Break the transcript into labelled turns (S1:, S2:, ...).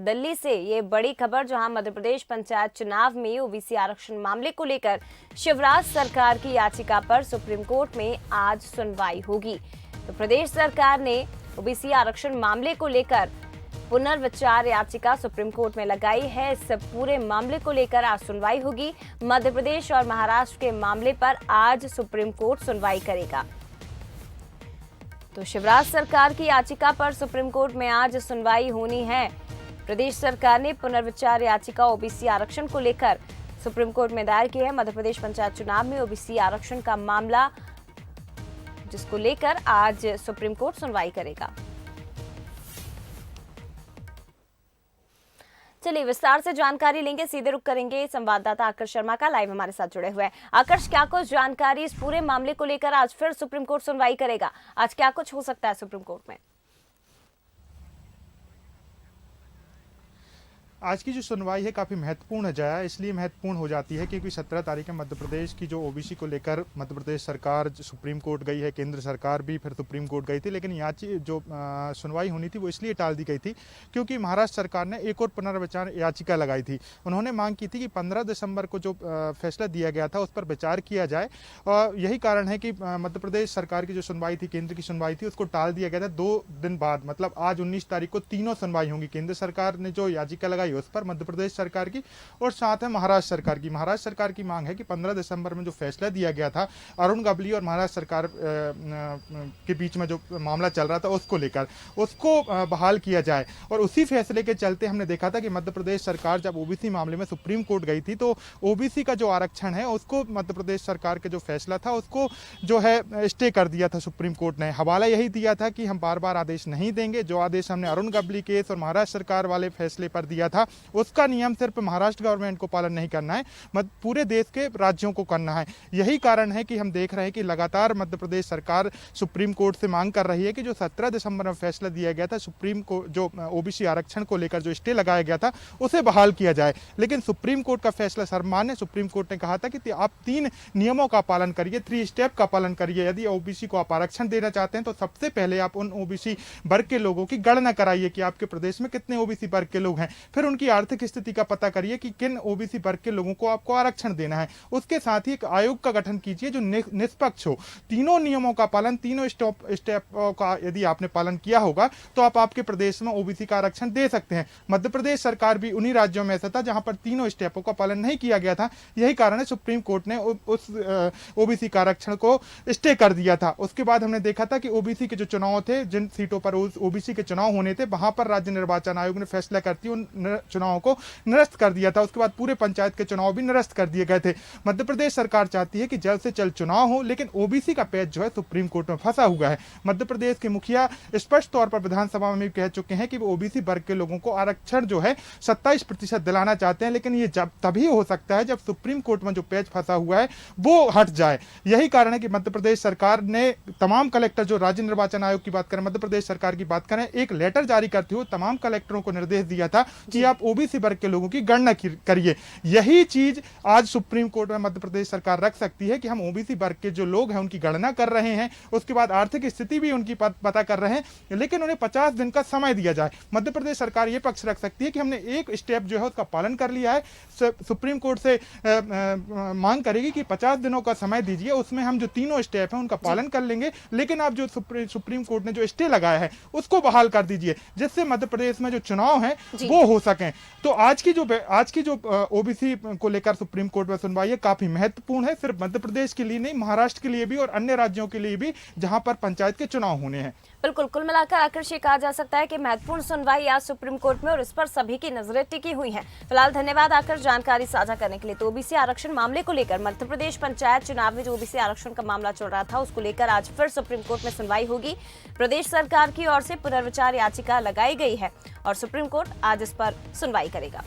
S1: दिल्ली से ये बड़ी खबर, जहां मध्य प्रदेश पंचायत चुनाव में ओबीसी आरक्षण मामले को लेकर शिवराज सरकार की याचिका पर सुप्रीम कोर्ट में आज सुनवाई होगी। तो प्रदेश सरकार ने ओबीसी आरक्षण मामले को लेकर पुनर्विचार याचिका सुप्रीम कोर्ट में लगाई है। इस पूरे मामले को लेकर आज सुनवाई होगी। मध्य प्रदेश और महाराष्ट्र के मामले पर आज सुप्रीम कोर्ट सुनवाई करेगा। तो शिवराज सरकार की याचिका पर सुप्रीम कोर्ट में आज सुनवाई होनी है। प्रदेश सरकार ने पुनर्विचार याचिका ओबीसी आरक्षण को लेकर सुप्रीम कोर्ट में दायर की है। मध्य प्रदेश पंचायत चुनाव में ओबीसी आरक्षण का मामला, जिसको लेकर आज सुप्रीम कोर्ट सुनवाई करेगा। चलिए विस्तार से जानकारी लेंगे, सीधे रुख करेंगे संवाददाता आकर्ष शर्मा का, लाइव हमारे साथ जुड़े हुए हैं। आकर्ष, क्या कुछ जानकारी इस पूरे मामले को लेकर आज फिर सुप्रीम कोर्ट सुनवाई करेगा? आज क्या कुछ हो सकता है सुप्रीम कोर्ट में?
S2: आज की जो सुनवाई है काफ़ी महत्वपूर्ण है जया, इसलिए महत्वपूर्ण हो जाती है क्योंकि 17 तारीख में मध्य प्रदेश की जो ओबीसी को लेकर मध्य प्रदेश सरकार सुप्रीम कोर्ट गई है, केंद्र सरकार भी फिर सुप्रीम कोर्ट गई थी, लेकिन जो सुनवाई होनी थी वो इसलिए टाल दी गई थी क्योंकि महाराष्ट्र सरकार ने एक और पुनर्विचार याचिका लगाई थी। उन्होंने मांग की थी कि 15 दिसंबर को जो फैसला दिया गया था उस पर विचार किया जाए, और यही कारण है कि मध्य प्रदेश सरकार की जो सुनवाई थी, केंद्र की सुनवाई थी, उसको टाल दिया गया था 2 दिन बाद। मतलब आज 19 तारीख को तीनों सुनवाई होंगी। केंद्र सरकार ने जो याचिका लगाई उस पर, मध्य प्रदेश सरकार की, और साथ है महाराष्ट्र सरकार की। महाराष्ट्र सरकार की मांग है कि 15 दिसंबर में जो फैसला दिया गया था अरुण गवली और महाराष्ट्र सरकार के बीच में जो मामला चल रहा था उसको लेकर, उसको बहाल किया जाए। और उसी फैसले के चलते हमने देखा था कि मध्य प्रदेश सरकार जब ओबीसी मामले में सुप्रीम कोर्ट गई थी तो ओबीसी का जो आरक्षण है उसको मध्य प्रदेश सरकार के जो फैसला था उसको जो है स्टे कर दिया था सुप्रीम कोर्ट ने। हवाला यही दिया था कि हम बार बार आदेश नहीं देंगे। जो आदेश हमने अरुण गवली केस और महाराष्ट्र सरकार वाले फैसले पर दिया था उसका नियम सिर्फ महाराष्ट्र गवर्नमेंट को पालन नहीं करना है, पूरे देश के राज्यों को करना है। यही कारण है कि हम देख रहे हैं कि लगातार मध्य प्रदेश सरकार सुप्रीम कोर्ट से मांग कर रही है कि जो 17 दिसंबर में फैसला दिया गया था सुप्रीम कोर्ट जो ओबीसी आरक्षण को लेकर जो स्टे लगाया गया था उसे बहाल किया जाए। लेकिन सुप्रीम कोर्ट का फैसला सर्वमान्य। सुप्रीम कोर्ट ने कहा था कि आप 3 नियमों का पालन करिए, 3 स्टेप का पालन करिए। यदि ओबीसी को आप आरक्षण देना चाहते हैं तो सबसे पहले आप उन ओबीसी वर्ग के लोगों की गणना कराइए कि आपके प्रदेश में कितने ओबीसी वर्ग के लोग हैं। फिर उनकी आर्थिक स्थिति का पता करिए कि किन ओबीसी वर्ग के लोगों को आपको आरक्षण देना है। उसके साथ ही एक आयोग का गठन कीजिए जो निष्पक्ष हो। तीनों नियमों का पालन, तीनों स्टेप का यदि आपने पालन किया होगा तो आप आपके प्रदेश में ओबीसी का आरक्षण दे सकते हैं। मध्य प्रदेश सरकार भी उन्हीं राज्यों में ऐसा था जहां पर तीनों स्टेपों का पालन नहीं किया गया था। यही कारण है सुप्रीम कोर्ट ने उस ओबीसी का आरक्षण को स्टे कर दिया था। उसके बाद हमने देखा था कि ओबीसी के जो चुनाव थे, जिन सीटों पर ओबीसी के चुनाव होने थे, वहां पर राज्य निर्वाचन आयोग ने फैसला करती उन चुनावों को निरस्त कर दिया था। उसके बाद पूरे पंचायत के चुनाव भी निरस्त कर दिए गए थे। मध्य प्रदेश सरकार चाहती है कि जल्द से जल्द चुनाव हो, लेकिन ओबीसी का पेच जो है सुप्रीम कोर्ट में फंसा हुआ है। मध्य प्रदेश के मुखिया स्पष्ट तौर पर विधानसभा में भी कह चुके हैं कि वो ओबीसी वर्ग के लोगों को आरक्षण जो है 27% दिलाना चाहते हैं, लेकिन ये जब तभी हो सकता है जब सुप्रीम कोर्ट में जो पेच फंसा हुआ है वो हट जाए। यही कारण है कि मध्य प्रदेश सरकार ने तमाम कलेक्टर, जो राज्य निर्वाचन आयोग की बात करें, मध्य प्रदेश सरकार की बात करें, एक लेटर जारी करते हुए तमाम कलेक्टरों को निर्देश दिया था कि आप ओबीसी वर्ग के लोगों की गणना करिए। यही चीज आज सुप्रीम कोर्ट में मध्य प्रदेश सरकार रख सकती है कि हम ओबीसी वर्ग के जो लोग हैं उनकी गणना कर रहे हैं, उसके बाद आर्थिक स्थिति भी उनकी पता कर रहे हैं, लेकिन उन्हें 50 दिन का समय दिया जाए। मध्य प्रदेश सरकार ये पक्ष रख सकती है कि हमने एक स्टेप जो है उसका पालन कर लिया है, सुप्रीम कोर्ट से मांग करेगी कि 50 दिनों का समय दीजिए, उसमें हम जो तीनों स्टेप हैं उनका पालन कर लेंगे, लेकिन आप जो सुप्रीम कोर्ट ने जो स्टे लगाया है उसको बहाल कर दीजिए, जिससे मध्य प्रदेश में जो चुनाव है वो हो सके। तो आज की जो ओबीसी को लेकर सुप्रीम कोर्ट में सुनवाई है काफी महत्वपूर्ण है, सिर्फ मध्य प्रदेश के लिए नहीं, महाराष्ट्र के लिए भी और अन्य राज्यों के लिए भी जहां पर पंचायत के चुनाव होने हैं।
S1: बिल्कुल, कुल मिलाकर आकर्षित कहा जा सकता है कि महत्वपूर्ण सुनवाई आज सुप्रीम कोर्ट में, और इस पर सभी की नजरें टिकी हुई हैं। फिलहाल धन्यवाद आकर जानकारी साझा करने के लिए। तो ओबीसी आरक्षण मामले को लेकर मध्य प्रदेश पंचायत चुनाव में जो ओबीसी आरक्षण का मामला चल रहा था उसको लेकर आज फिर सुप्रीम कोर्ट में सुनवाई होगी। प्रदेश सरकार की ओर से पुनर्विचार याचिका लगाई गई है और सुप्रीम कोर्ट आज इस पर सुनवाई करेगा।